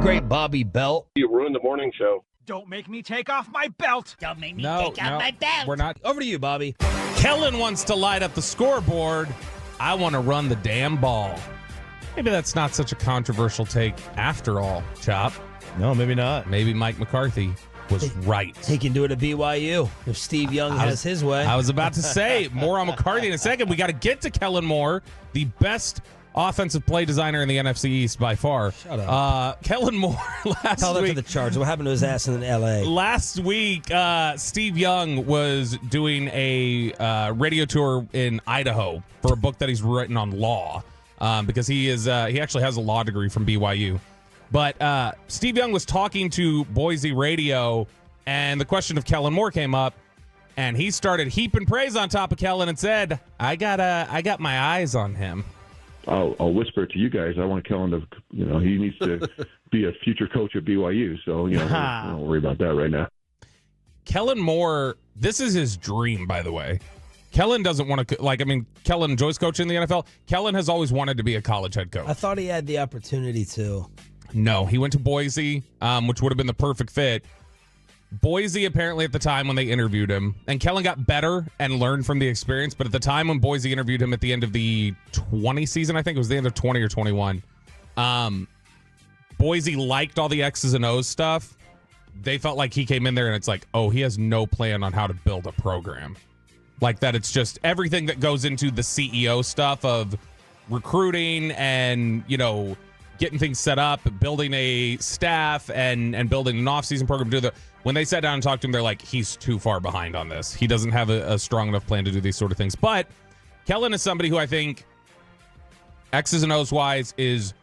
great Bobby Belt? You ruined the morning show. Don't make me take off my belt. Don't make me take off my belt. We're not. Over to you, Bobby. Kellen wants to light up the scoreboard. I want to run the damn ball. Maybe that's not such a controversial take after all, Chop. No, maybe not. Maybe Mike McCarthy was right. He can do it at BYU if Steve Young has his way. I was about to say more on McCarthy in a second. We got to get to Kellen Moore, the best offensive play designer in the NFC East by far. Shut up. Kellen Moore Tell that to the Chargers. What happened to his ass in L.A.? Last week, Steve Young was doing a radio tour in Idaho for a book that he's written on law because he actually has a law degree from BYU. But Steve Young was talking to Boise radio, and the question of Kellen Moore came up, and he started heaping praise on top of Kellen and said, "I got my eyes on him." I'll whisper it to you guys. I want Kellen to, he needs to be a future coach at BYU. So, don't worry about that right now. Kellen Moore, this is his dream, by the way. Kellen doesn't want to, Kellen enjoys coaching in the NFL. Kellen has always wanted to be a college head coach. I thought he had the opportunity to. No, he went to Boise, which would have been the perfect fit. Boise, apparently at the time when they interviewed him, and Kellen got better and learned from the experience, but at the time when Boise interviewed him at the end of the 20 season, I think it was the end of 20 or 21, Boise liked all the X's and O's stuff. They felt like he came in there and it's like, oh, he has no plan on how to build a program. Like that it's just everything that goes into the CEO stuff of recruiting and, getting things set up, building a staff and building an off-season program. When they sat down and talked to him, they're like, he's too far behind on this. He doesn't have a strong enough plan to do these sort of things. But Kellen is somebody who I think X's and O's wise is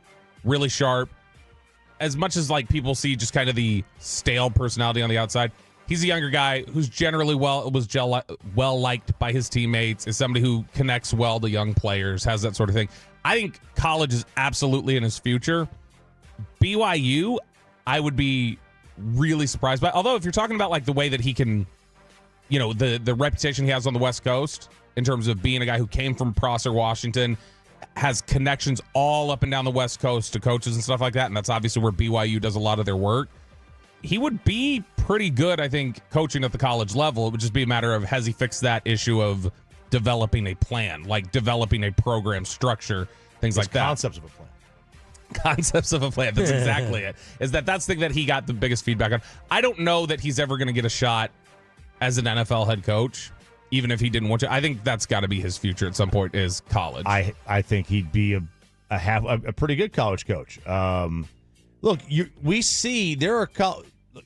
really sharp. As much as people see just kind of the stale personality on the outside, he's a younger guy who's generally well liked by his teammates, is somebody who connects well to young players, has that sort of thing. I think college is absolutely in his future. BYU, I would be really surprised by. Although if you're talking about the way that he can, the reputation he has on the West Coast in terms of being a guy who came from Prosser, Washington, has connections all up and down the West Coast to coaches and stuff like that, and that's obviously where BYU does a lot of their work. He would be pretty good, I think, coaching at the college level. It would just be a matter of, has he fixed that issue of developing a plan, developing a program structure, things like that. Concepts of a plan. Concepts of a plan. That's exactly it. That's the thing that he got the biggest feedback on. I don't know that he's ever going to get a shot as an NFL head coach, even if he didn't want to. I think that's got to be his future at some point, is college. I think he'd be a pretty good college coach. Look, we see there are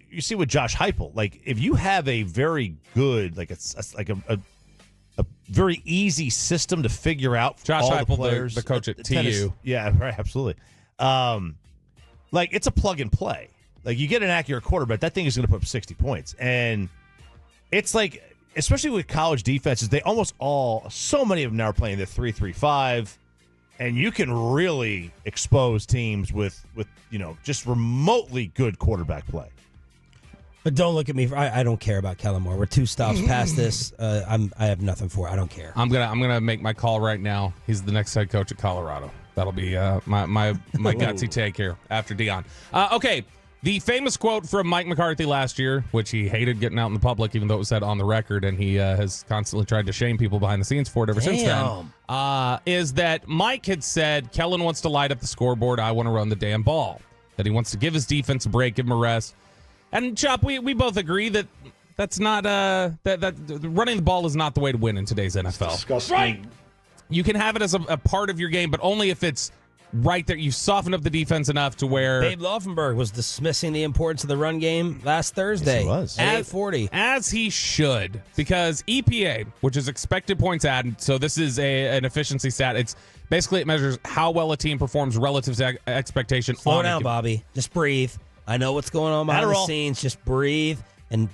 you see with Josh Heupel, if you have a very good a very easy system to figure out Josh all Heupel, the players, the coach at TU. Tennis, yeah, right, absolutely. It's a plug and play. You get an accurate quarterback, that thing is going to put up 60 points, and it's especially with college defenses, they so many of them now are playing the 3-3-5. And you can really expose teams with just remotely good quarterback play. But don't look at me. I don't care about Kellen Moore. We're 2 stops past this. I have nothing for it. I don't care. I'm gonna make my call right now. He's the next head coach at Colorado. That'll be my gutsy take here after Deion. Okay. The famous quote from Mike McCarthy last year, which he hated getting out in the public, even though it was said on the record, and he has constantly tried to shame people behind the scenes for it ever since then, is that Mike had said, Kellen wants to light up the scoreboard, I want to run the damn ball. That he wants to give his defense a break, give him a rest. And, Chop, we both agree that that's not, that running the ball is not the way to win in today's NFL. Disgusting. Right. You can have it as a part of your game, but only if it's right there. You soften up the defense enough to where Babe Laufenberg was dismissing the importance of the run game last Thursday. Yes, he was. At 840. As he should, because EPA, which is expected points added, so this is an efficiency stat. It measures how well a team performs relative to expectation. Slow down, Bobby. Just breathe. I know what's going on behind the scenes. Just breathe and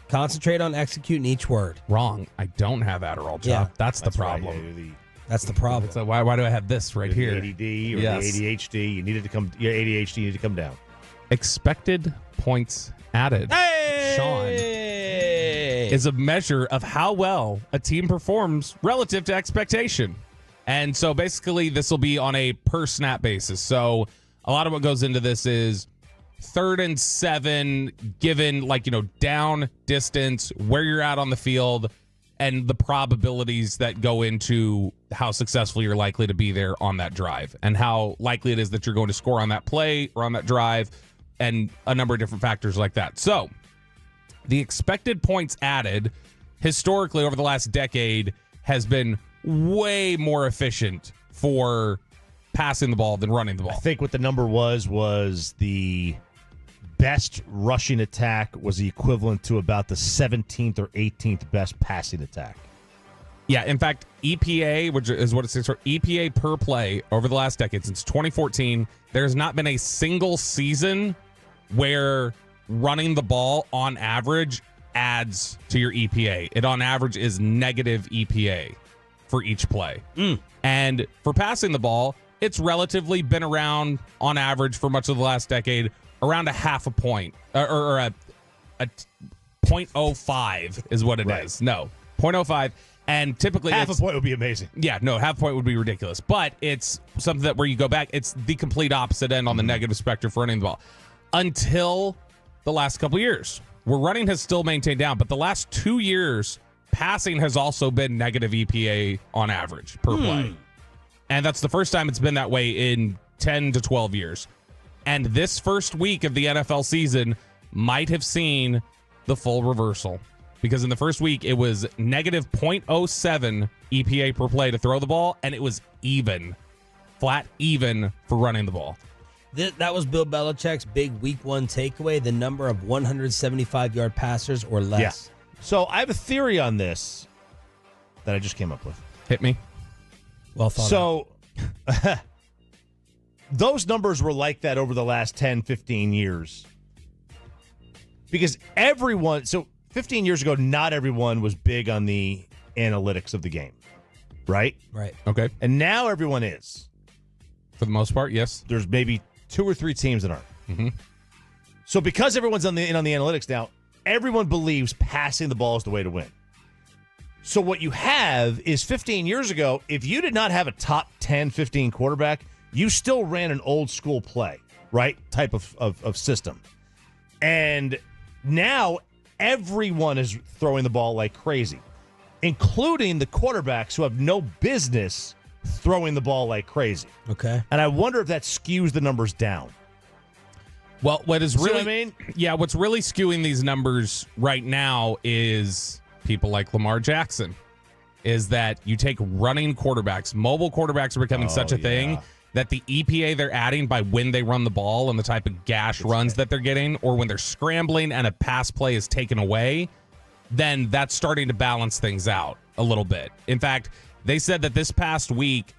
concentrate on executing each word. Wrong. I don't have Adderall, Chop. Yeah. That's the problem. Right. That's the problem. So why do I have this right here? The ADD or the ADHD. Your ADHD needed to come down. Expected points added. Hey! Shan is a measure of how well a team performs relative to expectation. And so basically this will be on a per snap basis. So a lot of what goes into this is 3rd and 7, given down distance, where you're at on the field, and the probabilities that go into how successful you're likely to be there on that drive, and how likely it is that you're going to score on that play or on that drive, and a number of different factors like that. So the expected points added historically over the last decade has been way more efficient for passing the ball than running the ball. I think what the number was the best rushing attack was the equivalent to about the 17th or 18th best passing attack. Yeah, in fact, EPA, which is what it stands for, EPA per play over the last decade, since 2014, there's not been a single season where running the ball on average adds to your EPA. It on average is negative EPA for each play. And for passing the ball, it's relatively been around on average for much of the last decade, around a half a point or a 0.05 is what it is. No, 0.05. And typically half a point would be amazing. Yeah, no, half a point would be ridiculous. But it's something that where you go back, it's the complete opposite end on the negative spectrum for running the ball. Until the last couple of years, where running has still maintained down. But the last 2 years, passing has also been negative EPA on average per play. And that's the first time it's been that way in 10 to 12 years. And this first week of the NFL season might have seen the full reversal. Because in the first week, it was negative 0.07 EPA per play to throw the ball, and it was even, flat even for running the ball. That was Bill Belichick's big week 1 takeaway, the number of 175-yard passers or less. Yeah. So I have a theory on this that I just came up with. Hit me. Well thought So those numbers were like that over the last 10, 15 years. Because 15 years ago, not everyone was big on the analytics of the game, right? Right. Okay. And now everyone is. For the most part, yes. There's maybe 2 or 3 teams that aren't. Mm-hmm. So because everyone's on the analytics now, everyone believes passing the ball is the way to win. So what you have is 15 years ago, if you did not have a top 10, 15 quarterback, you still ran an old school play, right? Type of system. And now everyone is throwing the ball like crazy, including the quarterbacks who have no business throwing the ball like crazy. Okay. And I wonder if that skews the numbers down. Well, what is really, see what I mean? Yeah, what's really skewing these numbers right now is people like Lamar Jackson. Is that you take running quarterbacks, mobile quarterbacks are becoming such a thing that the EPA they're adding by when they run the ball and the type of gash runs that they're getting, or when they're scrambling and a pass play is taken away, then that's starting to balance things out a little bit. In fact, they said that this past week,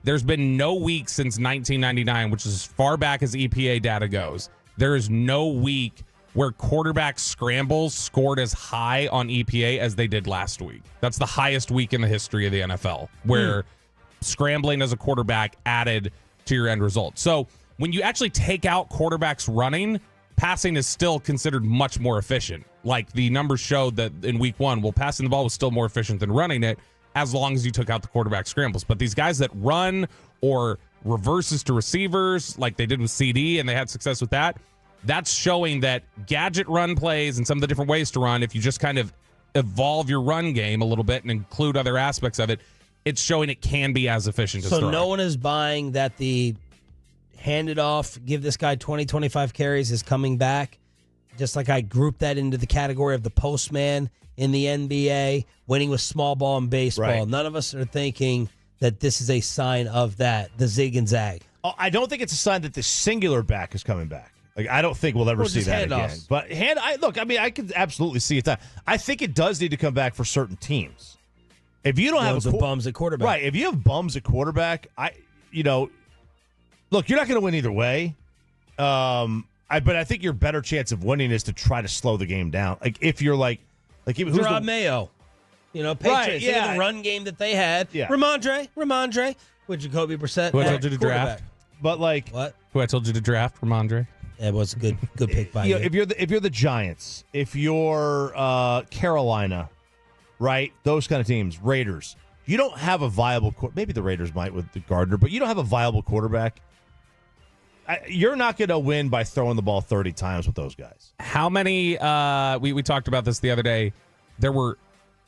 there's been no week since 1999, which is as far back as EPA data goes. There is no week where quarterback scrambles scored as high on EPA as they did last week. That's the highest week in the history of the NFL, where scrambling as a quarterback added to your end result. So when you actually take out quarterbacks running, passing is still considered much more efficient. Like the numbers showed that in week 1, passing the ball was still more efficient than running it as long as you took out the quarterback scrambles. But these guys that run or reverses to receivers like they did with CD and they had success with that, that's showing that gadget run plays and some of the different ways to run, if you just kind of evolve your run game a little bit and include other aspects of it, it's showing it can be as efficient as throwing. So no one is buying that the hand it off, give this guy 20, 25 carries is coming back. Just like I grouped that into the category of the postman in the NBA, winning with small ball and baseball. Right. None of us are thinking that this is a sign of that, the zig and zag. Oh, I don't think it's a sign that the singular back is coming back. Like, I don't think we'll ever see that again. Handoffs. But I could absolutely see it. I think it does need to come back for certain teams. If you don't have bums at quarterback, right? If you have bums at quarterback, look, you're not going to win either way. But I think your better chance of winning is to try to slow the game down. Like if you're who's Gerard Mayo, Patriots, Right, think of the run game that they had. Yeah. Ramondre with Jacoby Brissett. Who I at told you to quarterback. draft? But What? Who I told you to draft, Ramondre? That was a good pick by you. If you're the Giants, if you're Carolina, right? Those kind of teams, Raiders. You don't have a viable. Maybe the Raiders might with the Gardner, but you don't have a viable quarterback. you're not going to win by throwing the ball 30 times with those guys. How many? We talked about this the other day. There were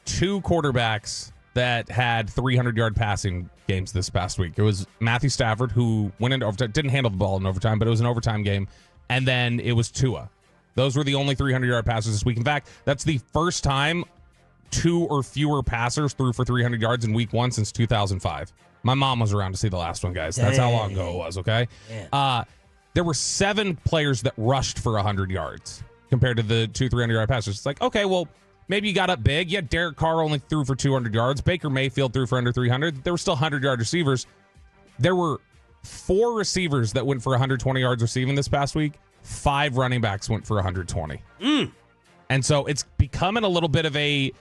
2 quarterbacks that had 300-yard passing games this past week. It was Matthew Stafford, who went into overtime, didn't handle the ball in overtime, but it was an overtime game. And then it was Tua. Those were the only 300-yard passes this week. In fact, that's the first time 2 or fewer passers threw for 300 yards in week 1 since 2005. My mom was around to see the last one, guys. That's how long ago it was, okay? There were 7 players that rushed for 100 yards compared to the 2 300-yard passers. It's like, okay, well, maybe you got up big. Yeah, Derek Carr only threw for 200 yards. Baker Mayfield threw for under 300. There were still 100-yard receivers. There were 4 receivers that went for 120 yards receiving this past week. 5 running backs went for 120. And so it's becoming a little bit of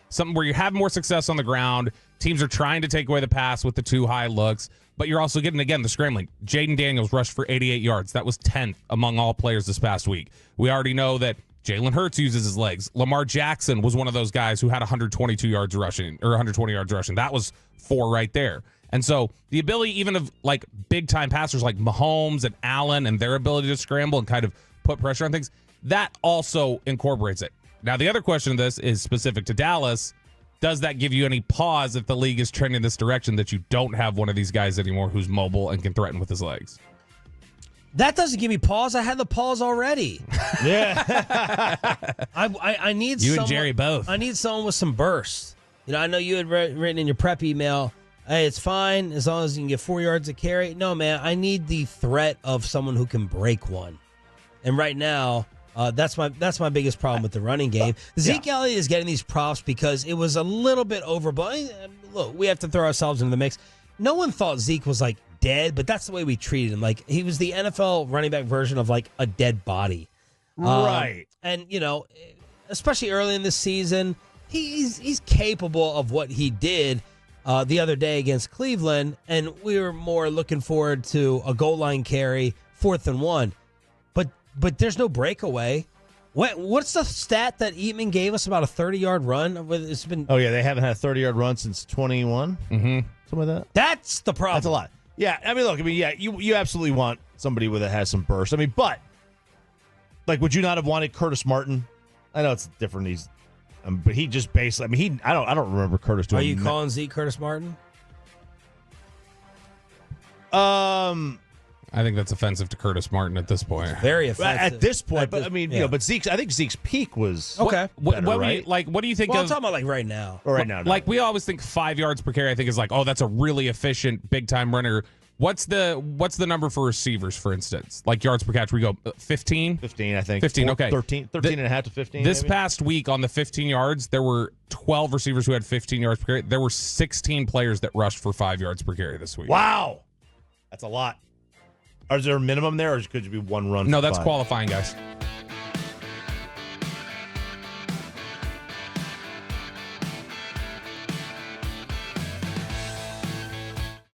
something where you have more success on the ground. Teams are trying to take away the pass with the 2 high looks, but you're also getting, again, the scrambling. Jaden Daniels rushed for 88 yards. That was 10th among all players this past week. We already know that Jalen Hurts uses his legs. Lamar Jackson was one of those guys who had 122 yards rushing or 120 yards rushing. That was 4 right there. And so the ability even of like big time passers like Mahomes and Allen and their ability to scramble and kind of put pressure on things, that also incorporates it. Now, the other question of this is specific to Dallas. Does that give you any pause if the league is trending this direction that you don't have one of these guys anymore who's mobile and can threaten with his legs? That doesn't give me pause. I had the pause already. Yeah. I need you someone, and Jerry both. I need someone with some burst. You know, I know you had written in your prep email, hey, it's fine as long as you can get 4 yards of carry. No, man, I need the threat of someone who can break one. And right now, that's my biggest problem with the running game. Ezekiel Elliott is getting these props because it was a little bit overblown. Look, we have to throw ourselves into the mix. No one thought Zeke was like dead, but that's the way we treated him. Like he was the NFL running back version of like a dead body. Right. And you know, especially early in this season, he's capable of what he did the other day against Cleveland, and we were more looking forward to a goal line carry, 4th and 1. But there's no breakaway. What's the stat that Eatman gave us about a 30-yard run? It's been. Oh yeah, they haven't had a 30-yard run since 21. Mm-hmm. Something like that. That's the problem. That's a lot. Yeah, I mean, look, you absolutely want somebody that has some burst. I mean, but like, would you not have wanted Curtis Martin? I know it's different. But he just basically. I mean, I don't remember Curtis doing. Are you calling Zeke Curtis Martin? I think that's offensive to Curtis Martin at this point. Very offensive at this point. But I mean, but I think Zeke's peak was okay. Better, right? What do you think? Well, I'm talking about like right now. Or right now. Like we always think 5 yards per carry. I think is like, oh, that's a really efficient big time runner. What's the number for receivers, for instance? Like yards per catch, we go 15? 15, I think. 15, okay. 13 and a half to 15. This maybe? past week on the 15 yards, there were 12 receivers who had 15 yards per carry. There were 16 players that rushed for 5 yards per carry this week. Wow. That's a lot. Is there a minimum there, or could it be one run? No, that's qualifying, guys.